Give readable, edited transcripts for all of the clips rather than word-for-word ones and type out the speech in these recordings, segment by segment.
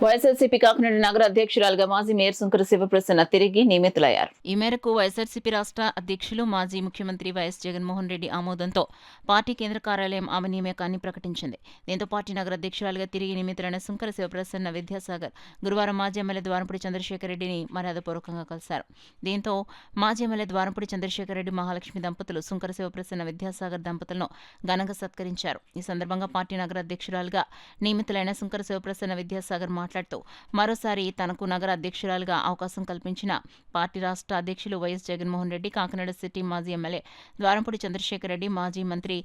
వైఎస్ఆర్సీపీ కాకినాడ నగర అధ్యక్షురాలుగా మాజీ మేయర్ సుంకర శివప్రసన్న తిరిగి నియమితులయ్యారు. ఈ మేరకు వైఎస్ఆర్సీపీ రాష్ట్ర అధ్యక్షులు మాజీ ముఖ్యమంత్రి వైఎస్ జగన్మోహన్ రెడ్డి ఆమోదంతో పార్టీ కేంద్ర కార్యాలయం ఆమె నియామకాన్ని ప్రకటించింది. దీంతో పార్టీ నగర అధ్యక్షురాలుగా తిరిగి నియమితులైన సుంకర శివప్రసన్న విద్యాసాగర్ గురువారం మాజీ ఎమ్మెల్యే ద్వారంపూడి చంద్రశేఖర్ రెడ్డిని మర్యాదపూర్వకంగా కలిశారు. దీంతో మాజీ ఎమ్మెల్యే ద్వారంపూడి చంద్రశేఖర్ రెడ్డి మహాలక్ష్మి దంపతులు సుంకర శివప్రసన్న విద్యాసాగర్ దంపతులను ఘనంగా సత్కరించారు. ఈ సందర్భంగా పార్టీ నగర అధ్యక్షురాలుగా నియమితులైన సుంకర శివప్రసన్న విద్యాసాగర్ మాట్లాడుతూ మరోసారి తనకు నగర అధ్యక్షురాలుగా అవకాశం కల్పించిన పార్టీ రాష్ట్ర అధ్యక్షులు వైఎస్ జగన్మోహన్ రెడ్డి, కాకినాడ సిటీ మాజీ ఎమ్మెల్యే ద్వారంపూడి చంద్రశేఖర్ రెడ్డి, మాజీ మంత్రి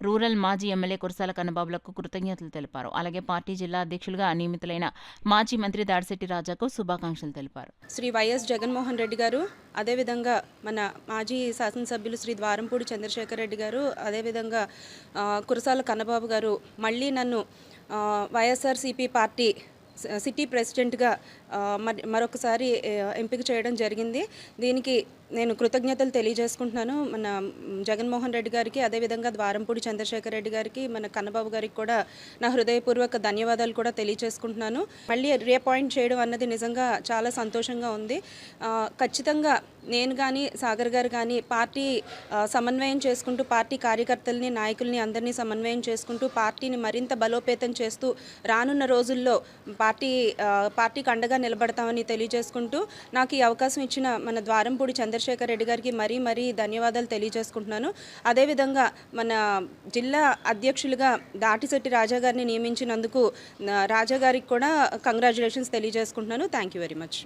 రూరల్ మాజీ ఎమ్మెల్యే కురసాల కన్నబాబులకు కృతజ్ఞతలు తెలిపారు. అలాగే పార్టీ జిల్లా అధ్యక్షులుగా నియమితులైన మాజీ మంత్రి దాడిశెట్టి రాజాకు శుభాకాంక్షలు తెలిపారు. శ్రీ వైఎస్ జగన్మోహన్ రెడ్డి గారు, అదేవిధంగా మన మాజీ శాసనసభ్యులు శ్రీ ద్వారంపూడి చంద్రశేఖర్ రెడ్డి గారు, అదేవిధంగా కురసాల కన్నబాబు గారు మళ్ళీ నన్ను వైఎస్ఆర్సీపీ పార్టీ సిటీ ప్రెసిడెంట్గా మరొకసారి ఎంపిక చేయడం జరిగింది. దీనికి నేను కృతజ్ఞతలు తెలియజేసుకుంటున్నాను మన జగన్మోహన్ రెడ్డి గారికి, అదేవిధంగా ద్వారంపూడి చంద్రశేఖర్ రెడ్డి గారికి, మన కన్నబాబు గారికి కూడా నా హృదయపూర్వక ధన్యవాదాలు కూడా తెలియజేసుకుంటున్నాను. మళ్ళీ రీఅపాయింట్ చేయడం అన్నది నిజంగా చాలా సంతోషంగా ఉంది. ఖచ్చితంగా నేను కానీ సాగర్ గారు కానీ పార్టీ సమన్వయం చేసుకుంటూ, పార్టీ కార్యకర్తల్ని, నాయకుల్ని అందరినీ సమన్వయం చేసుకుంటూ పార్టీని మరింత బలోపేతం చేస్తూ రానున్న రోజుల్లో పార్టీకి అండగా నిలబడతామని తెలియజేసుకుంటూ నాకు ఈ అవకాశం ఇచ్చిన మన ద్వారంపూడి చంద్రశేఖర్ రెడ్డి గారికి మరీ ధన్యవాదాలు తెలియజేసుకుంటున్నాను. అదేవిధంగా మన జిల్లా అధ్యక్షులుగా దాటిశెట్టి రాజా గారిని నియమించినందుకు రాజా గారికి కూడా కంగ్రాచులేషన్స్ తెలియజేసుకుంటున్నాను. Thank you very much.